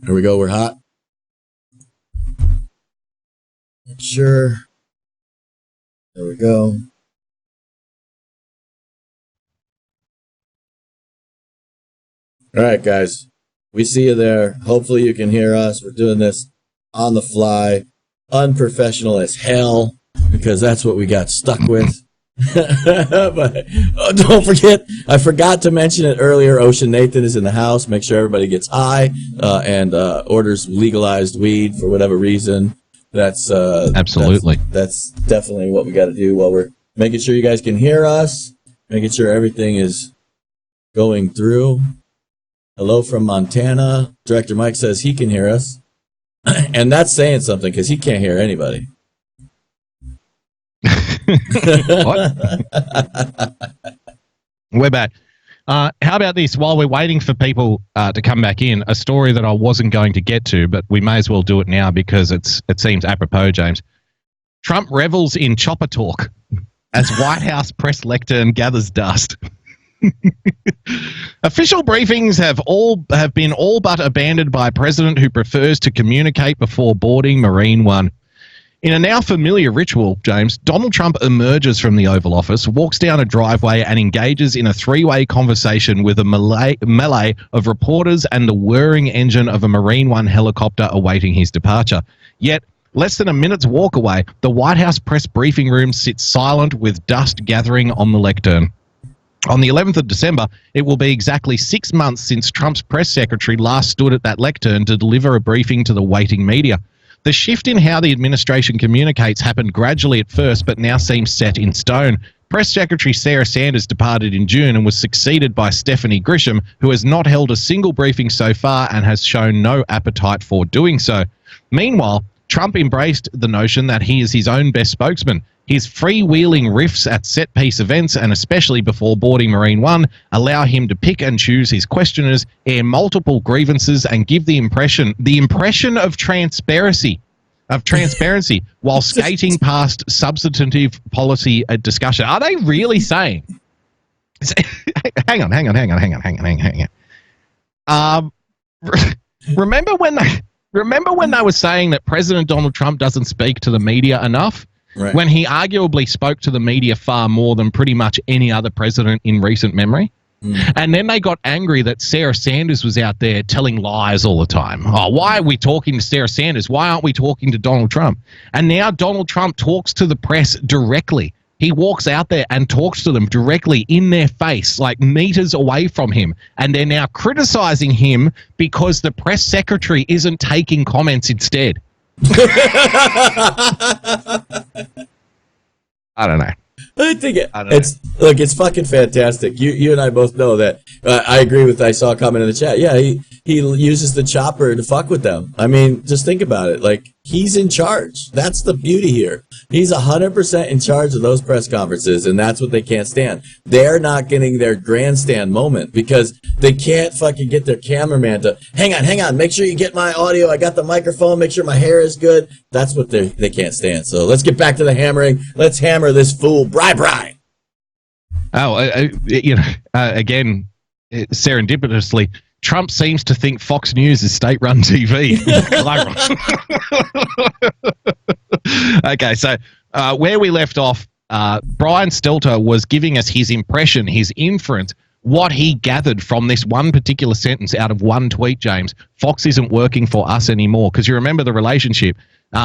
Here we go. We're hot. Sure. There we go. All right, guys. We see you there. Hopefully you can hear us. We're doing this on the fly, unprofessional as hell, because that's what we got stuck with. But don't forget, I forgot to mention it earlier. Ocean Nathan is in the house. Make sure everybody gets high and orders legalized weed for whatever reason. That's absolutely. That's definitely what we got to do while we're making sure you guys can hear us, making sure everything is going through. Hello from Montana. Director Mike says he can hear us, and that's saying something because he can't hear anybody. What? We're back. How about this? While we're waiting for people to come back in, a story that I wasn't going to get to, but we may as well do it now because it seems apropos, James. Trump revels in chopper talk as White House press lectern gathers dust. Official briefings have been all but abandoned by a president who prefers to communicate before boarding Marine One. In a now familiar ritual, James, Donald Trump emerges from the Oval Office, walks down a driveway and engages in a three-way conversation with a melee of reporters and the whirring engine of a Marine One helicopter awaiting his departure. Yet, less than a minute's walk away, the White House press briefing room sits silent with dust gathering on the lectern. On the 11th of December, it will be exactly 6 months since Trump's press secretary last stood at that lectern to deliver a briefing to the waiting media. The shift in how the administration communicates happened gradually at first, but now seems set in stone. Press Secretary Sarah Sanders departed in June and was succeeded by Stephanie Grisham, who has not held a single briefing so far and has shown no appetite for doing so. Meanwhile, Trump embraced the notion that he is his own best spokesman. His freewheeling riffs at set-piece events, and especially before boarding Marine One, allow him to pick and choose his questioners, air multiple grievances, and give the impression of transparency, while skating past substantive policy discussion. Are they really saying? Hang on. Remember when they were saying that President Donald Trump doesn't speak to the media enough? Right. When he arguably spoke to the media far more than pretty much any other president in recent memory. And then they got angry that Sarah Sanders was out there telling lies all the time. Oh, why are we talking to Sarah Sanders? Why aren't we talking to Donald Trump? And now Donald Trump talks to the press directly. He walks out there and talks to them directly in their face, like meters away from him. And they're now criticizing him because the press secretary isn't taking comments instead. I don't know. I think it's fucking fantastic. You and I both know that. I agree with. I saw a comment in the chat. Yeah, he uses the chopper to fuck with them. I mean, just think about it. Like, he's in charge. That's the beauty here. He's 100% in charge of those press conferences, and that's what they can't stand. They're not getting their grandstand moment because they can't fucking get their cameraman to hang on. Make sure you get my audio. I got the microphone. Make sure my hair is good. That's what they can't stand. So let's get back to the hammering. Let's hammer this fool. Bri. Oh, again, serendipitously, Trump seems to think Fox News is state-run TV. Okay, so where we left off, Brian Stelter was giving us his impression, his inference, what he gathered from this one particular sentence out of one tweet, James. Fox isn't working for us anymore. Because you remember the relationship.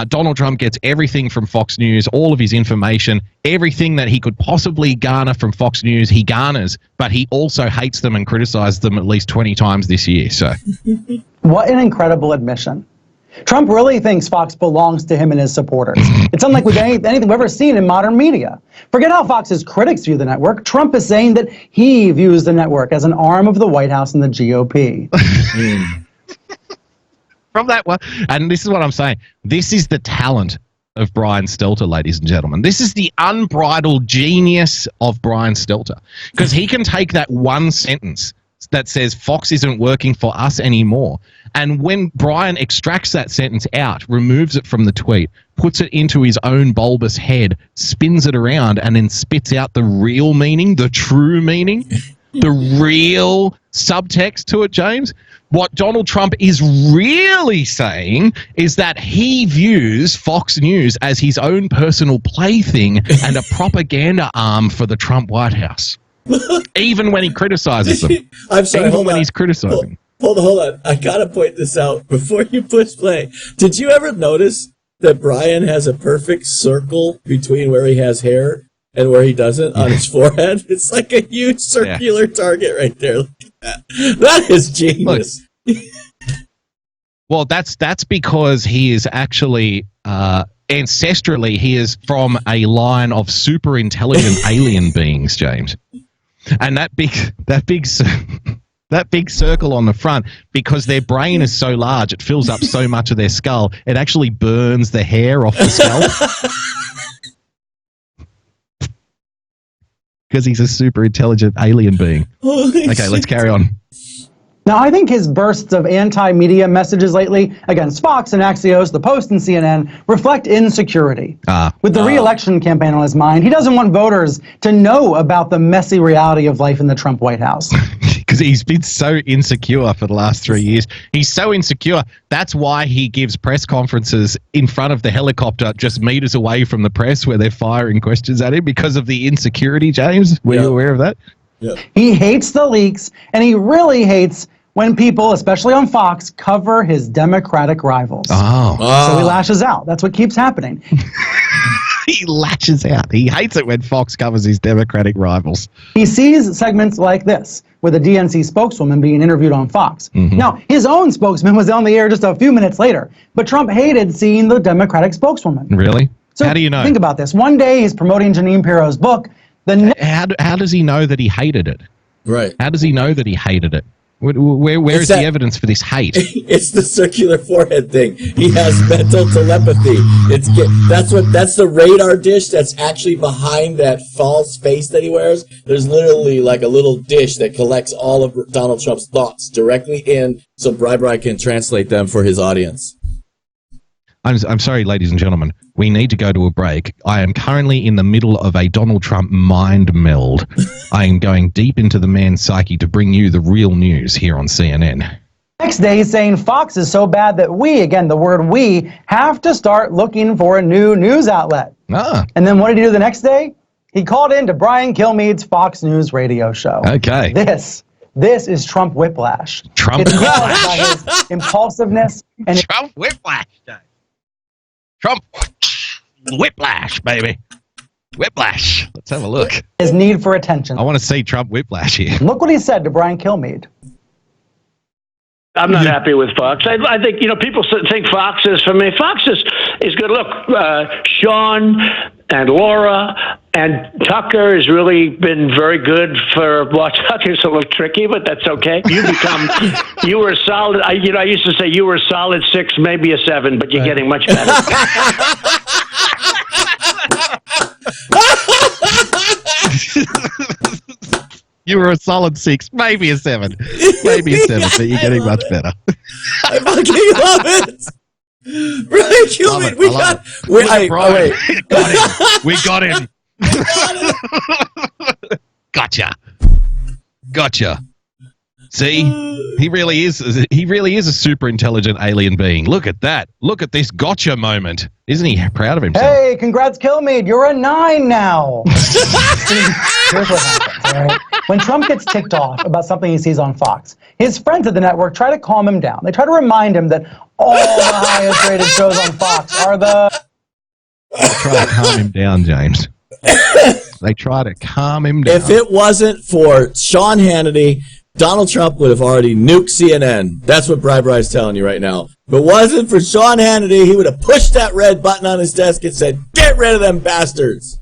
Donald Trump gets everything from Fox News, all of his information, everything that he could possibly garner from Fox News, he garners, but he also hates them and criticizes them at least 20 times this year. So, what an incredible admission. Trump really thinks Fox belongs to him and his supporters. It's unlike with anything we've ever seen in modern media. Forget how Fox's critics view the network. Trump is saying that he views the network as an arm of the White House and the GOP. From that one, and this is what I'm saying. This is the talent of Brian Stelter, ladies and gentlemen. This is the unbridled genius of Brian Stelter, because he can take that one sentence that says Fox isn't working for us anymore, and when Brian extracts that sentence out, removes it from the tweet, puts it into his own bulbous head, spins it around, and then spits out the real meaning, the true meaning. the real subtext to it, James, what Donald Trump is really saying is that he views Fox News as his own personal plaything and a propaganda arm for the Trump White House. Even when he criticizes them. I'm sorry, Even when he's criticizing. Hold on. I gotta point this out before you push play. Did you ever notice that Brian has a perfect circle between where he has hair and where he doesn't on his forehead? It's like a huge circular target right there. Look at that. That is genius. Well, that's because he is actually ancestrally he is from a line of super intelligent alien beings, James. And that big circle on the front, because their brain is so large, it fills up so much of their skull, it actually burns the hair off the skull. Because he's a super intelligent alien being. Holy Okay, shit. let's carry on. Now, I think his bursts of anti-media messages lately against Fox and Axios, The Post, and CNN reflect insecurity. With the re-election campaign on his mind, he doesn't want voters to know about the messy reality of life in the Trump White House. Because he's been so insecure for the last 3 years. He's so insecure. That's why he gives press conferences in front of the helicopter just meters away from the press where they're firing questions at him because of the insecurity, James. Were you aware of that? Yeah. He hates the leaks, and he really hates when people, especially on Fox, cover his Democratic rivals. So he lashes out. That's what keeps happening. He lashes out. He hates it when Fox covers his Democratic rivals. He sees segments like this, with a DNC spokeswoman being interviewed on Fox. Now, his own spokesman was on the air just a few minutes later, but Trump hated seeing the Democratic spokeswoman. Really? So how do you know? Think about this. One day he's promoting Janine Pirro's book. How does he know that he hated it? Right. How does he know that he hated it? Where is the evidence for this hate? It's the circular forehead thing. He has mental telepathy. That's the radar dish that's actually behind that false face that he wears. There's literally like a little dish that collects all of Donald Trump's thoughts directly in, so Brian can translate them for his audience. I'm sorry, ladies and gentlemen. We need to go to a break. I am currently in the middle of a Donald Trump mind meld. I am going deep into the man's psyche to bring you the real news here on CNN. Next day, he's saying Fox is so bad that we, again, the word we, have to start looking for a new news outlet. And then what did he do the next day? He called in to Brian Kilmeade's Fox News radio show. Okay. This is Trump whiplash. Trump It's caused by his impulsiveness and Trump whiplash. Trump whiplash, baby. Whiplash. Let's have a look. his need for attention. I want to see Trump whiplash here. Look what he said to Brian Kilmeade. I'm not happy with Fox. I think, people think Fox is for me. Fox is good. Look, Sean and Laura and Tucker has really been very good for, well, Tucker's a little tricky, but that's okay. You were a solid, I used to say you were a solid 6, maybe a 7, but you're getting much better. You were a solid 6, maybe a 7. Maybe a 7, but you're getting much better. I fucking love it. Brian Kilmeade, we got him. We got him. Gotcha. See, he really is a super intelligent alien being. Look at that. Look at this gotcha moment. Isn't he proud of himself? Hey, congrats, Kilmeade. You're a 9 now. Here's what happens, all right? When Trump gets ticked off about something he sees on Fox, his friends at the network try to calm him down. They try to remind him that all the highest rated shows on Fox are the... They try to calm him down, James. They try to calm him down. If it wasn't for Sean Hannity, Donald Trump would have already nuked CNN. That's what Brian's telling you right now. If it wasn't for Sean Hannity, he would have pushed that red button on his desk and said, "Get rid of them bastards."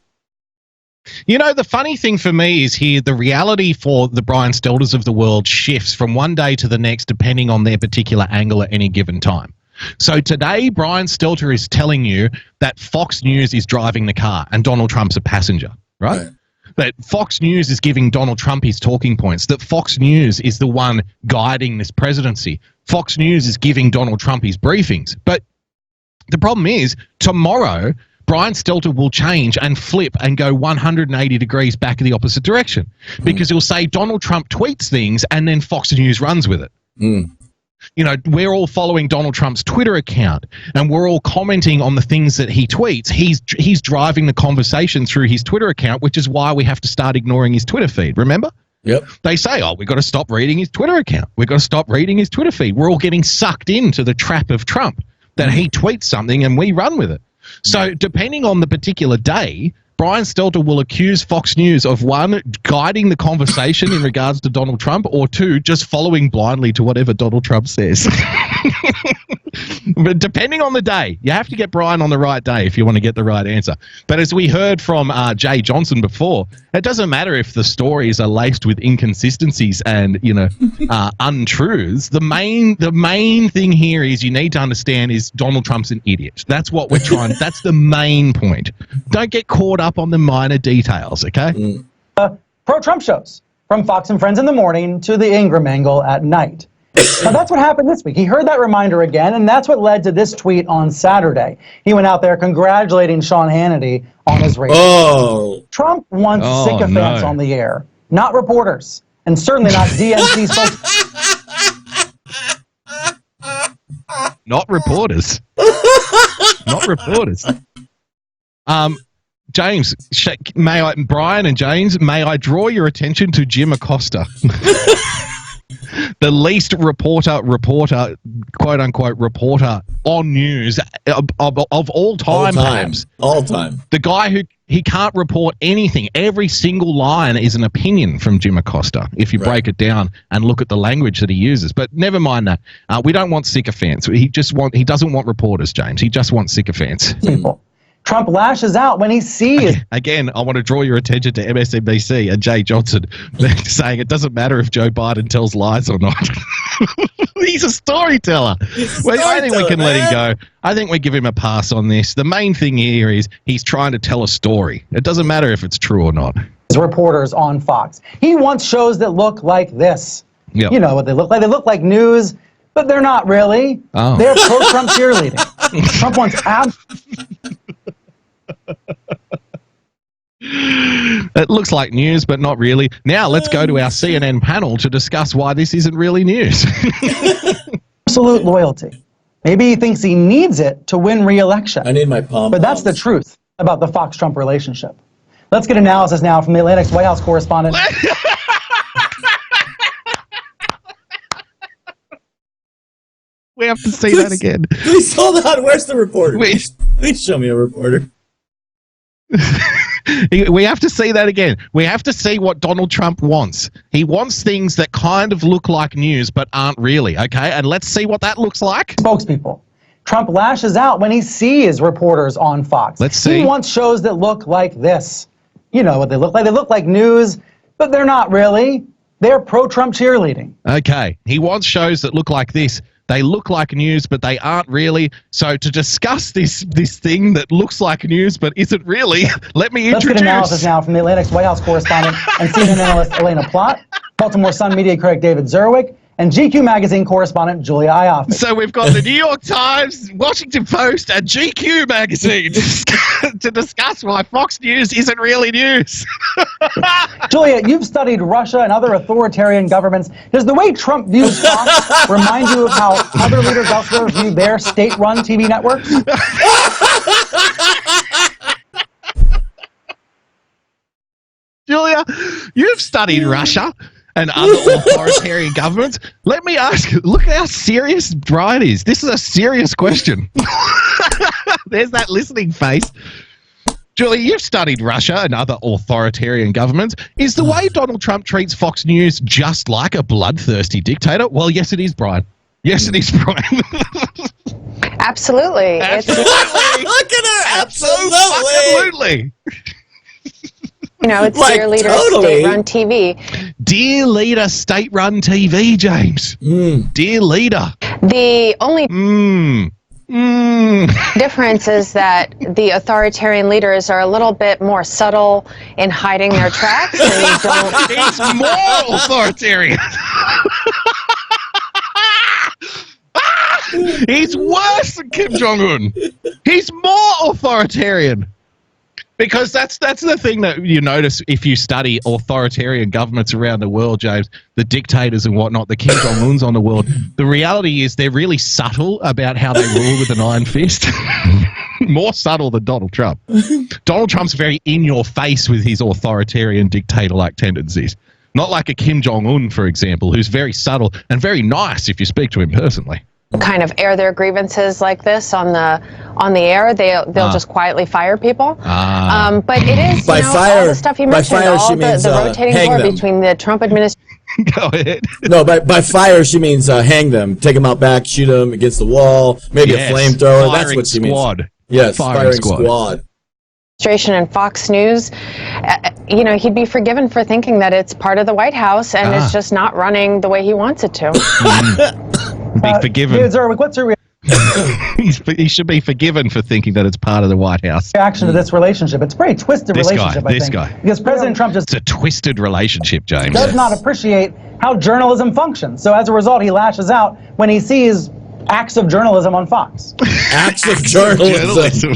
The funny thing for me is here, the reality for the Brian Stelters of the world shifts from one day to the next depending on their particular angle at any given time. So today, Brian Stelter is telling you that Fox News is driving the car and Donald Trump's a passenger, right? That Fox News is giving Donald Trump his talking points, that Fox News is the one guiding this presidency. Fox News is giving Donald Trump his briefings. But the problem is, tomorrow, Brian Stelter will change and flip and go 180 degrees back in the opposite direction because he'll say Donald Trump tweets things and then Fox News runs with it. You know, we're all following Donald Trump's Twitter account and we're all commenting on the things that he tweets. He's driving the conversation through his Twitter account, which is why we have to start ignoring his Twitter feed. Remember? Yep. They say, oh, we've got to stop reading his Twitter account. We've got to stop reading his Twitter feed. We're all getting sucked into the trap of Trump that he tweets something and we run with it. So depending on the particular day, Brian Stelter will accuse Fox News of, one, guiding the conversation in regards to Donald Trump, or two, just following blindly to whatever Donald Trump says. But depending on the day, you have to get Brian on the right day if you want to get the right answer. But as we heard from Jay Johnson before, it doesn't matter if the stories are laced with inconsistencies and, you know, untruths. The main thing here is you need to understand is Donald Trump's an idiot. That's what we're trying. That's the main point. Don't get caught up on the minor details, okay? Pro-Trump shows, from Fox and Friends in the morning to the Ingram angle at night. Now, that's what happened this week. He heard that reminder again, and that's what led to this tweet on Saturday. He went out there congratulating Sean Hannity on his race. Oh. Trump wants sycophants on the air, not reporters, and certainly not DNC spokespeople. Not reporters. Not reporters. James, Brian and James, may I draw your attention to Jim Acosta? The least reporter, quote unquote, reporter on news of all time, perhaps. All time. The guy who he can't report anything. Every single line is an opinion from Jim Acosta if you break it down and look at the language that he uses. But never mind that. We don't want sycophants. He doesn't want reporters, James. He just wants sycophants. People. Trump lashes out when he sees... Again, I want to draw your attention to MSNBC and Jay Johnson saying it doesn't matter if Joe Biden tells lies or not. He's a storyteller. I think we can let him go. I think we give him a pass on this. The main thing here is he's trying to tell a story. It doesn't matter if it's true or not. Reporters on Fox. He wants shows that look like this. Yep. You know what they look like. They look like news, but they're not really. Oh. They're pro-Trump cheerleading. Trump wants It looks like news, but not really. Now let's go to our CNN panel to discuss why this isn't really news. absolute loyalty. Maybe he thinks he needs it to win re-election. I need my palm. But that's the truth about the Fox-Trump relationship. Let's get analysis now from the Atlantic's White House correspondent. We have to see that again. Please hold on. Where's the reporter? Wait. Please show me a reporter. We have to see that again. We have to see what Donald Trump wants. He wants things that kind of look like news but aren't really, okay? And let's see what that looks like. Spokespeople. Trump lashes out when he sees reporters on Fox. Let's see. He wants shows that look like this. You know what they look like. They look like news, but they're not really. They're pro-Trump cheerleading. Okay. He wants shows that look like this. They look like news, but they aren't really. So to discuss this thing that looks like news but isn't really, let me introduce... Let's get analysis now from the Atlantic's White House correspondent and CNN analyst Elena Plott, Baltimore Sun media critic David Zerwick, and GQ magazine correspondent Julia Ioffe. So we've got the New York Times, Washington Post, and GQ magazine to discuss why Fox News isn't really news. Julia, you've studied Russia and other authoritarian governments. Does the way Trump views Fox remind you of how other leaders elsewhere view their state-run TV networks? Julia, you've studied Russia and other authoritarian governments. Let me ask you, look at how serious Brian is. This is a serious question. There's that listening face. Julie, you've studied Russia and other authoritarian governments. Is the way Donald Trump treats Fox News just like a bloodthirsty dictator? Well, yes, it is, Brian. Yes, it is, Brian. Absolutely. Absolutely. Look at her. Absolutely. You know, it's Like, Dear Leader totally. State-Run TV. Dear Leader, state-run TV, James. Dear Leader. The only difference is that the authoritarian leaders are a little bit more subtle in hiding their tracks, and they don't. He's more authoritarian. He's worse than Kim Jong-un. He's more authoritarian. Because that's the thing that you notice if you study authoritarian governments around the world, James, the dictators and whatnot, the Kim Jong-uns on the world. The reality is they're really subtle about how they rule with an iron fist. More subtle than Donald Trump. Donald Trump's very in your face with his authoritarian dictator-like tendencies. Not like a Kim Jong-un, for example, who's very subtle and very nice if you speak to him personally. Kind of air their grievances like this on the air. They'll just quietly fire people. But it is By fire, all the stuff you mentioned, fire, all she means, the rotating hang door them. between the Trump administration. Go ahead. No, by fire she means hang them, take them out back, shoot them against the wall, maybe Yes, a flamethrower. That's firing what she squad. means. Yes, Firing firing squad. And Fox News, he'd be forgiven for thinking that it's part of the White House and it's just not running the way he wants it to. Be forgiven. David Zerwick, what's your He should be forgiven for thinking that it's part of the White House. reaction to this relationship? It's a very twisted This guy, relationship, I this think. guy. Because President Trump just It's a twisted relationship, James. does not appreciate how journalism functions. So as a result, he lashes out when he sees acts of journalism on Fox. Acts of journalism.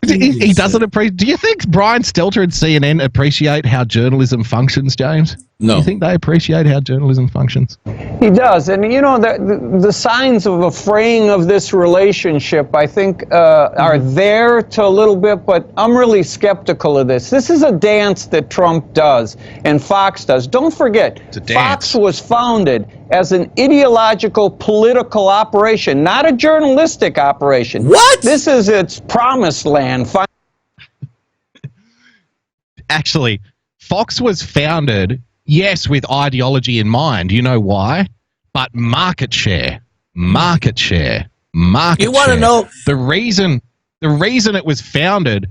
He doesn't appreciate. Do you think Brian Stelter and CNN appreciate how journalism functions, James? No. Do you think they appreciate how journalism functions? He does. And, the signs of a fraying of this relationship, I think, are there to a little bit, but I'm really skeptical of this. This is a dance that Trump does and Fox does. Don't forget, It's a dance. Fox was founded as an ideological political operation, not a journalistic operation. What? This is its promised land. Actually, Fox was founded, yes, with ideology in mind. You know why? But market share. Market share. Market You wanna share. know- The reason it was founded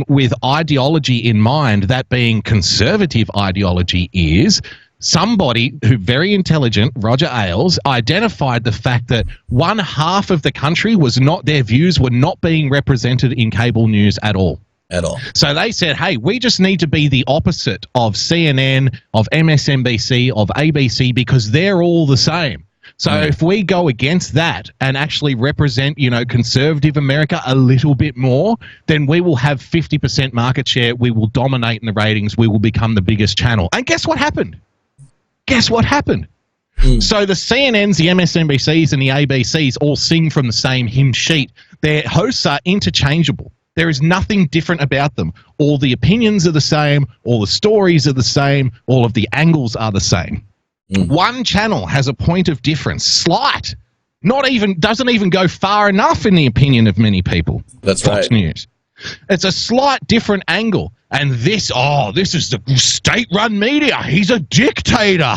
with ideology in mind, that being conservative ideology, is somebody who, very intelligent, Roger Ailes, identified the fact that one half of the country their views were not being represented in cable news at all. At all. So they said, hey, we just need to be the opposite of CNN, of MSNBC, of ABC, because they're all the same. So if we go against that and actually represent, conservative America a little bit more, then we will have 50% market share. We will dominate in the ratings. We will become the biggest channel. And guess what happened? So the CNNs, the MSNBCs, and the ABCs all sing from the same hymn sheet. Their hosts are interchangeable. There is nothing different about them. All the opinions are the same. All the stories are the same. All of the angles are the same. One channel has a point of difference, slight, doesn't even go far enough in the opinion of many people. That's Fox right. News. It's a slight different angle. And this is the state-run media. He's a dictator.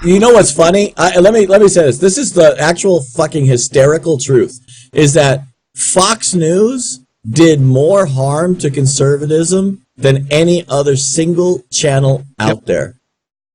You know what's funny? Let me say this. This is the actual fucking hysterical truth, is that Fox News did more harm to conservatism than any other single channel out there.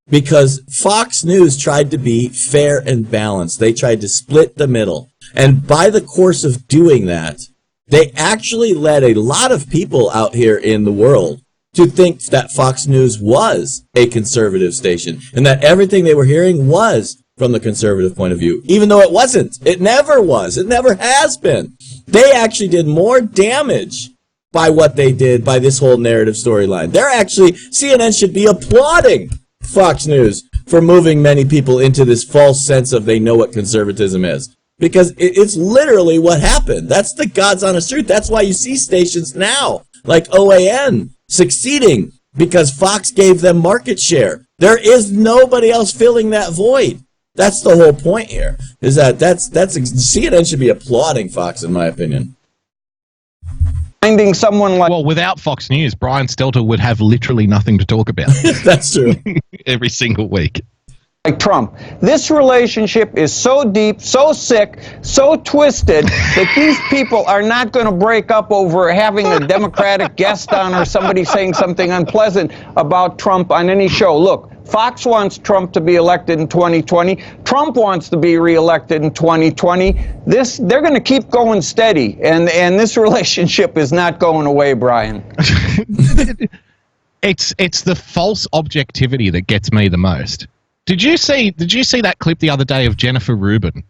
Because Fox News tried to be fair and balanced. They tried to split the middle. And by the course of doing that, they actually led a lot of people out here in the world to think that Fox News was a conservative station and that everything they were hearing was from the conservative point of view, even though it wasn't. It never was. It never has been. They actually did more damage by what they did by this whole narrative storyline. CNN should be applauding Fox News for moving many people into this false sense of they know what conservatism is. Because it's literally what happened. That's the God's honest truth. That's why you see stations now, like OAN, succeeding, because Fox gave them market share. There is nobody else filling that void. That's the whole point here, is that CNN should be applauding Fox, in my opinion. Finding someone like Well, without Fox News, Brian Stelter would have literally nothing to talk about That's true. every single week. Trump. This relationship is so deep, so sick, so twisted that these people are not going to break up over having a Democratic guest on or somebody saying something unpleasant about Trump on any show. Look, Fox wants Trump to be elected in 2020. Trump wants to be reelected in 2020. They're going to keep going steady, and this relationship is not going away, Brian. It's the false objectivity that gets me the most. Did you see that clip the other day of Jennifer Rubin?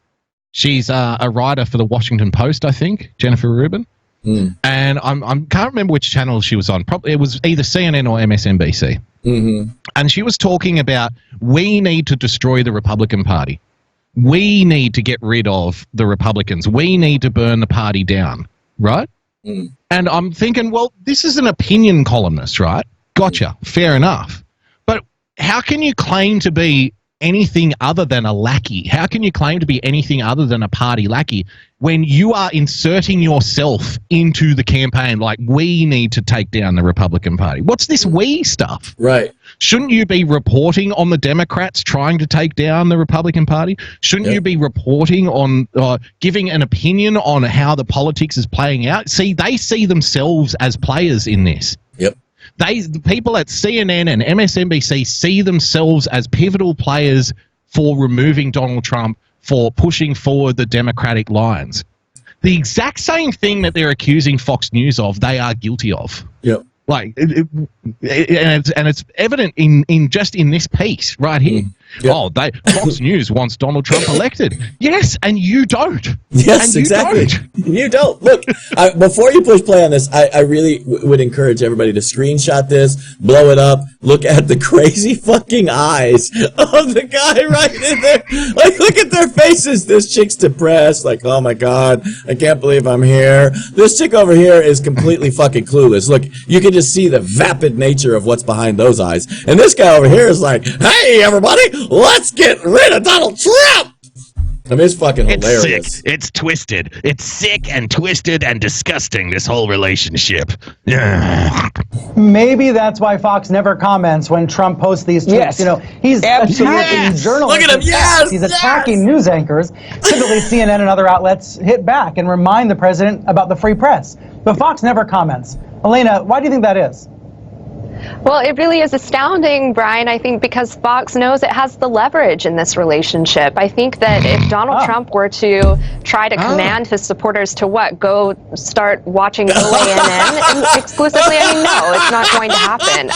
She's a writer for the Washington Post, I think, Jennifer Rubin. And I can't remember which channel she was on. Probably it was either CNN or MSNBC. And she was talking about, we need to destroy the Republican Party. We need to get rid of the Republicans. We need to burn the party down, right? And I'm thinking, well, this is an opinion columnist, right? Gotcha. Fair enough. But how can you claim to be anything other than a lackey? How can you claim to be anything other than a party lackey when you are inserting yourself into the campaign like, we need to take down the Republican Party? What's this we stuff? Right. Shouldn't you be reporting on the Democrats trying to take down the Republican Party? Shouldn't you be reporting on, giving an opinion on how the politics is playing out? See, they see themselves as players in this. Yep. The people at CNN and MSNBC see themselves as pivotal players for removing Donald Trump, for pushing forward the Democratic lines. The exact same thing that they're accusing Fox News of, they are guilty of. Yep. Like, and it's evident in just in this piece right here. Yep. Oh, Fox News wants Donald Trump elected. Yes, and you don't. Yes, and exactly. You don't. Look, before you push play on this, I really would encourage everybody to screenshot this, blow it up, look at the crazy fucking eyes of the guy right in there. Like, look at their faces. This chick's depressed. Like, oh my God, I can't believe I'm here. This chick over here is completely fucking clueless. Look, you can just see the vapid nature of what's behind those eyes. And this guy over here is like, hey, everybody, let's get rid of Donald Trump. I mean, it's fucking hilarious. It's sick. It's twisted. It's sick and twisted and disgusting, this whole relationship. Maybe that's why Fox never comments when Trump posts these tweets. Yes. You know, he's attacking journalists. Look at him. Yes. He's attacking news anchors. Typically, CNN and other outlets hit back and remind the president about the free press. But Fox never comments. Elena, why do you think that is? Well, it really is astounding, Brian, I think, because Fox knows it has the leverage in this relationship. I think that if Donald Trump were to try to command his supporters to what? Go start watching OANN exclusively? I mean, no, it's not going to happen.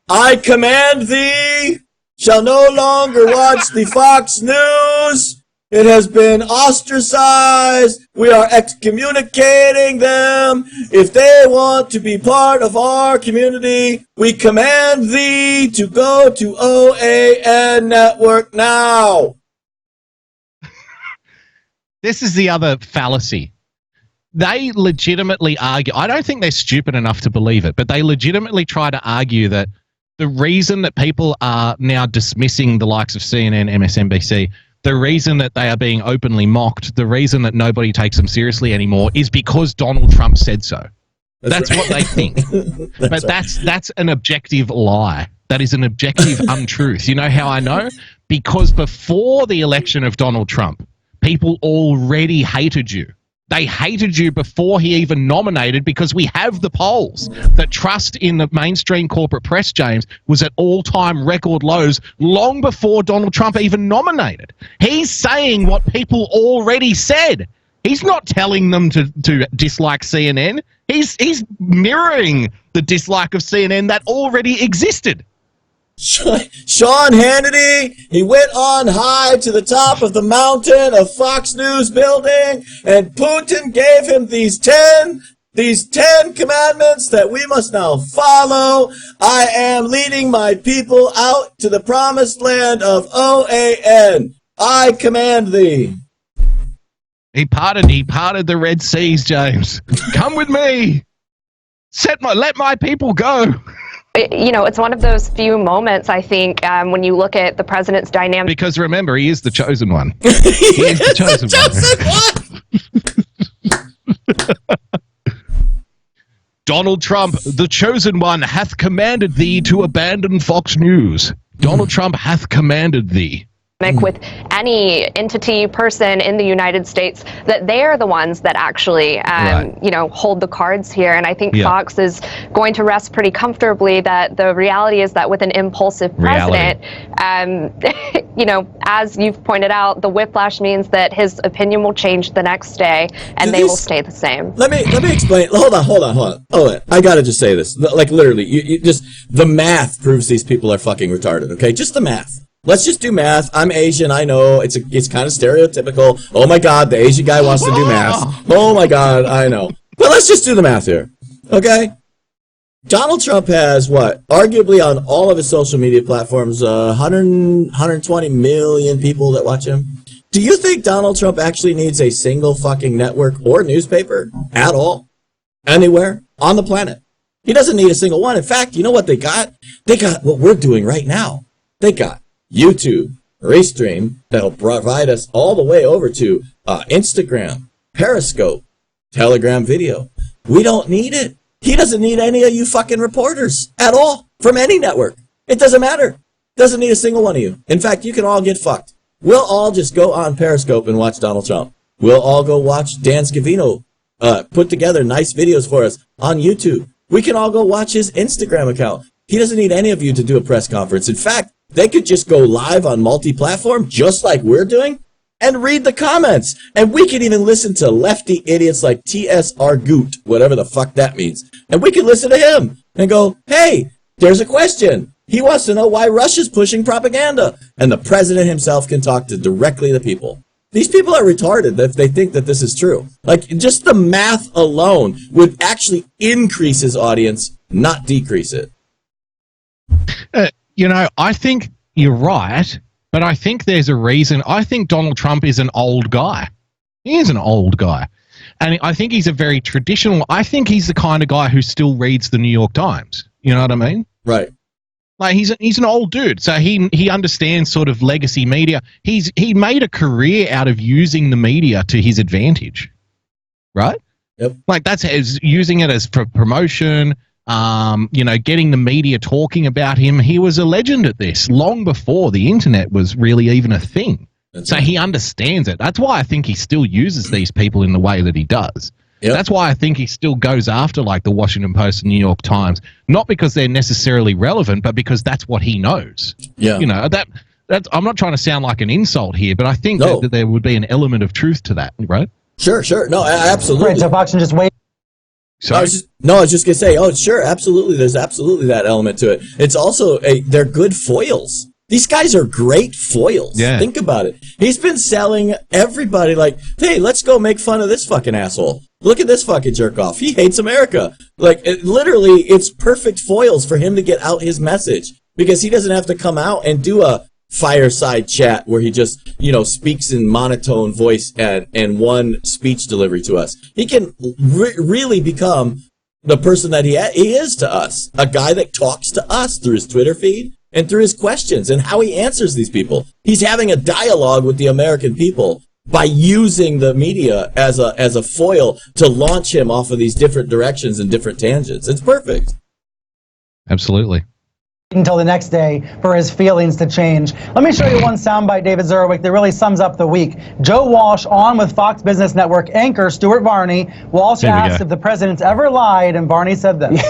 I command thee shall no longer watch the Fox News. It has been ostracized. We are excommunicating them. If they want to be part of our community, we command thee to go to OAN Network now. This is the other fallacy. They legitimately argue. I don't think they're stupid enough to believe it, but they legitimately try to argue that the reason that people are now dismissing the likes of CNN, MSNBC, the reason that they are being openly mocked, the reason that nobody takes them seriously anymore is because Donald Trump said so. That's right. What they think. But that's an objective lie. That is an objective untruth. You know how I know? Because before the election of Donald Trump, people already hated you. They hated you before he even nominated, because we have the polls that trust in the mainstream corporate press, James, was at all-time record lows long before Donald Trump even nominated. He's saying what people already said. He's not telling them to dislike CNN. He's mirroring the dislike of CNN that already existed. Sean Hannity, he went on high to the top of the mountain of Fox News building, and Putin gave him these 10 commandments that we must now follow. I am leading my people out to the promised land of OAN. I command thee. He parted the Red Seas, James. Come with me. Let my people go. You know, it's one of those few moments, I think, when you look at the president's dynamic. Because remember, he is the chosen one. He is the chosen one. Donald Trump, the chosen one, hath commanded thee to abandon Fox News. Donald Trump hath commanded thee. with any entity, person in the United States, that they are the ones that actually, hold the cards here. And I think Fox is going to rest pretty comfortably that the reality is that with an impulsive president, as you've pointed out, the whiplash means that his opinion will change the next day, and they will stay the same. Let me explain. Hold on. I gotta just say this. Like literally, you just the math proves these people are fucking retarded. Okay, just the math. Let's just do math. I'm Asian. I know it's kind of stereotypical. Oh my God, the Asian guy wants to do math. Oh my God, I know. But let's just do the math here. Okay? Donald Trump has what? Arguably on all of his social media platforms, 120 million people that watch him. Do you think Donald Trump actually needs a single fucking network or newspaper at all? Anywhere on the planet? He doesn't need a single one. In fact, you know what they got? They got what we're doing right now. They got YouTube, Restream, that'll provide us all the way over to Instagram, Periscope, Telegram video. We don't need it. He doesn't need any of you fucking reporters at all from any network. It doesn't matter. Doesn't need a single one of you. In fact, you can all get fucked. We'll all just go on Periscope and watch Donald Trump. We'll all go watch Dan Scavino put together nice videos for us on YouTube. We can all go watch his Instagram account. He doesn't need any of you to do a press conference. In fact, they could just go live on multi-platform, just like we're doing, and read the comments. And we can even listen to lefty idiots like T.S. Argut, whatever the fuck that means. And we can listen to him and go, hey, there's a question. He wants to know why Russia's pushing propaganda. And the president himself can talk to directly the people. These people are retarded if they think that this is true. Like, just the math alone would actually increase his audience, not decrease it. I think you're right, but I think there's a reason. I think Donald Trump is an old guy. He is an old guy. And I think he's a very traditional, I think he's the kind of guy who still reads the New York Times. You know what I mean? Right. Like he's an old dude, so he understands sort of legacy media. He made a career out of using the media to his advantage, right? Yep. Like that's using it as for promotion. Getting the media talking about him. He was a legend at this long before the internet was really even a thing. So he understands it. That's why I think he still uses these people in the way that he does. Yep. That's why I think he still goes after like the Washington Post and New York Times, not because they're necessarily relevant, but because that's what he knows. Yeah. That's I'm not trying to sound like an insult here, but I think that there would be an element of truth to that, right? Sure. No, absolutely. Right, so Fox can just wait. I was just gonna say, sure, absolutely. There's absolutely that element to it. It's also they're good foils. These guys are great foils. Yeah. Think about it. He's been selling everybody like, hey, let's go make fun of this fucking asshole. Look at this fucking jerk off. He hates America. Like, literally, it's perfect foils for him to get out his message because he doesn't have to come out and do a fireside chat where he just, speaks in monotone voice and one speech delivery to us. He can really become the person that he is to us, a guy that talks to us through his Twitter feed and through his questions and how he answers these people. He's having a dialogue with the American people by using the media as a foil to launch him off of these different directions and different tangents. It's perfect. Absolutely. Until the next day for his feelings to change. Let me show you one soundbite, David Zurwick, that really sums up the week. Joe Walsh on with Fox Business Network anchor Stuart Varney. Walsh asked if the president's ever lied, and Varney said this.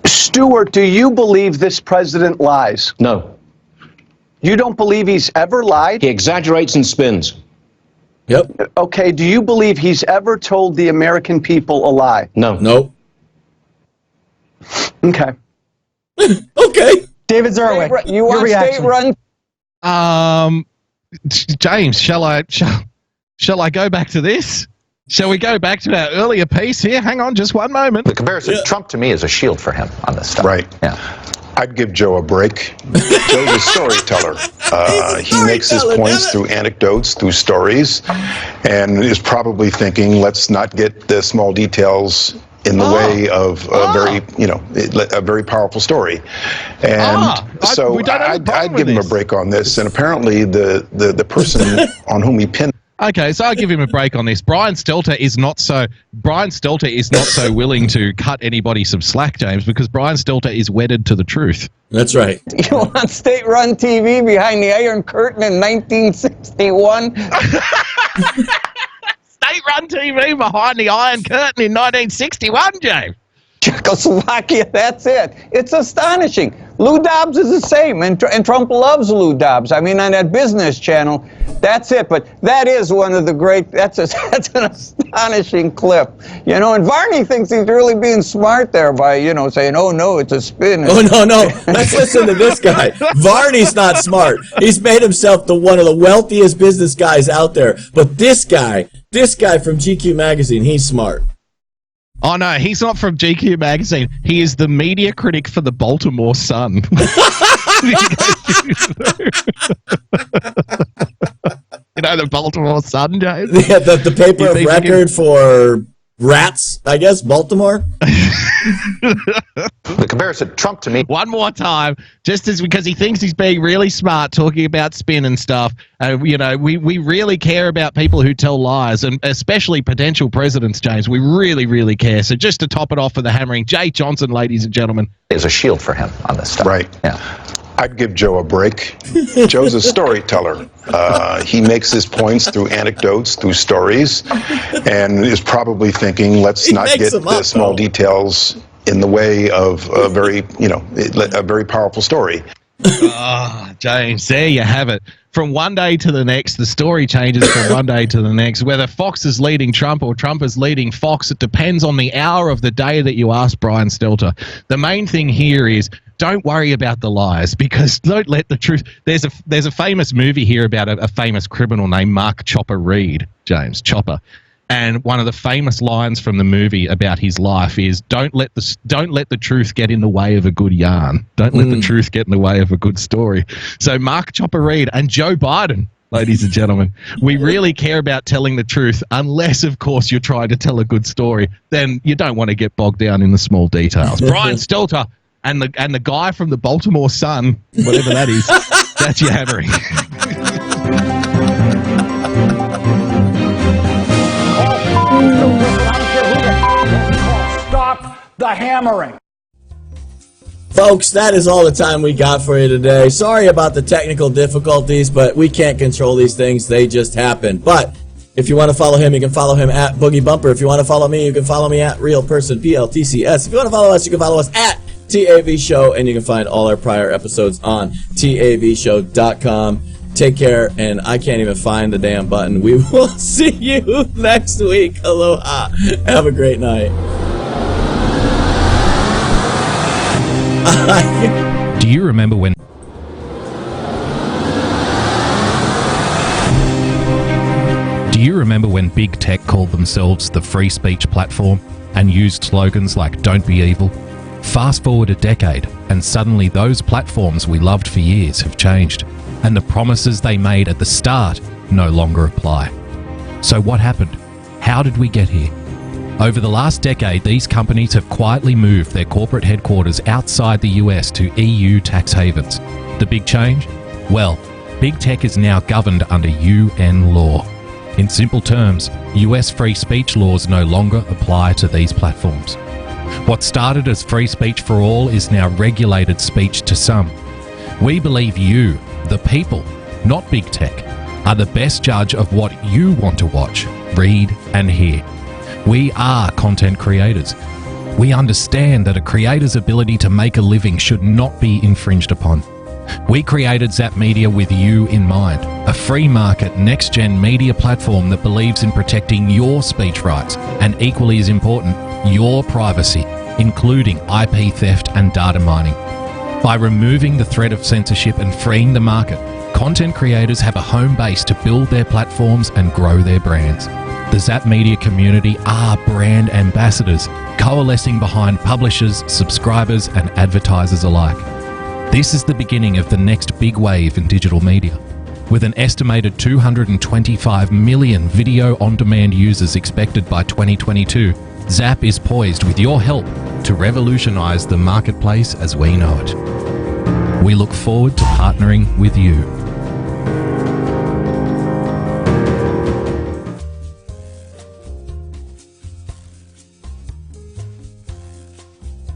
Stuart, do you believe this president lies? No. You don't believe he's ever lied? He exaggerates and spins. Yep. Okay, do you believe he's ever told the American people a lie? No. Nope. Okay. Okay. David Zurwick, You want state run? James, shall I go back to this? Shall we go back to our earlier piece here? Hang on just one moment. The comparison, Trump to me is a shield for him on this stuff. Right. Yeah. I'd give Joe a break. Joe's a storyteller. He makes his points through anecdotes, through stories, and is probably thinking, let's not get the small details in the way of a very powerful story. And so I'd give him a break on this. And apparently the person on whom he pinned Okay, so I'll give him a break on this. Brian Stelter is not so willing to cut anybody some slack, James, because Brian Stelter is wedded to the truth. That's right. You want state-run TV behind the Iron Curtain in 1961? State-run TV behind the Iron Curtain in 1961, James. Czechoslovakia, that's it. It's astonishing. Lou Dobbs is the same, and Trump loves Lou Dobbs. I mean, on that business channel, that's it. But that is one of the great, that's an astonishing clip. You know, and Varney thinks he's really being smart there by, you know, saying, oh, no, it's a spin. Oh, no. Let's listen to this guy. Varney's not smart. He's made himself one of the wealthiest business guys out there. But this guy from GQ Magazine, he's smart. Oh, no, he's not from GQ Magazine. He is the media critic for the Baltimore Sun. You know the Baltimore Sun, James? Yeah, the paper of record for rats, I guess, Baltimore. The comparison, Trump to me. One more time, just as because he thinks he's being really smart talking about spin and stuff. You know, we really care about people who tell lies, and especially potential presidents, James. We really, really care. So just to top it off for the hammering, Jay Johnson, ladies and gentlemen. Is a shield for him on this stuff. Right. Yeah. I'd give Joe a break. Joe's a storyteller. He makes his points through anecdotes, through stories, and is probably thinking, let's not get the small details in the way of a very powerful story. Oh, James, there you have it. From one day to the next, the story changes from one day to the next. Whether Fox is leading Trump or Trump is leading Fox, it depends on the hour of the day that you ask Brian Stelter. The main thing here is don't worry about the lies, because don't let the truth. There's a famous movie here about a famous criminal named Mark Chopper Reed, James Chopper. And one of the famous lines from the movie about his life is, don't let the truth get in the way of a good yarn. Don't let the truth get in the way of a good story. So Mark Chopper Reed and Joe Biden, ladies and gentlemen, we really care about telling the truth, unless, of course, you're trying to tell a good story. Then you don't want to get bogged down in the small details. Brian Stelter and the guy from the Baltimore Sun, whatever that is, that's your hammering. Stop the hammering. Folks, that is all the time we got for you today. Sorry about the technical difficulties, but we can't control these things. They just happen. But if you want to follow him, you can follow him at Boogie Bumper. If you want to follow me, you can follow me at Real Person PLTCS. If you want to follow us, you can follow us at TAV Show, and you can find all our prior episodes on TAVshow.com. Take care, and I can't even find the damn button. We will see you next week. Aloha. Have a great night. Do you remember when... Do you remember when big tech called themselves the free speech platform and used slogans like "Don't be evil"? Fast forward a decade, and suddenly those platforms we loved for years have changed, and the promises they made at the start no longer apply. So what happened? How did we get here? Over the last decade, these companies have quietly moved their corporate headquarters outside the US to EU tax havens. The big change? Well, big tech is now governed under UN law. In simple terms, US free speech laws no longer apply to these platforms. What started as free speech for all is now regulated speech to some. We believe you, the people, not big tech, are the best judge of what you want to watch, read, and hear. We are content creators. We understand that a creator's ability to make a living should not be infringed upon. We created Zap Media with you in mind, a free market, next-gen media platform that believes in protecting your speech rights and, equally as important, your privacy, including IP theft and data mining. By removing the threat of censorship and freeing the market, content creators have a home base to build their platforms and grow their brands. The Zap Media community are brand ambassadors, coalescing behind publishers, subscribers, and advertisers alike. This is the beginning of the next big wave in digital media. With an estimated 225 million video on-demand users expected by 2022, Zap is poised with your help to revolutionize the marketplace as we know it. We look forward to partnering with you.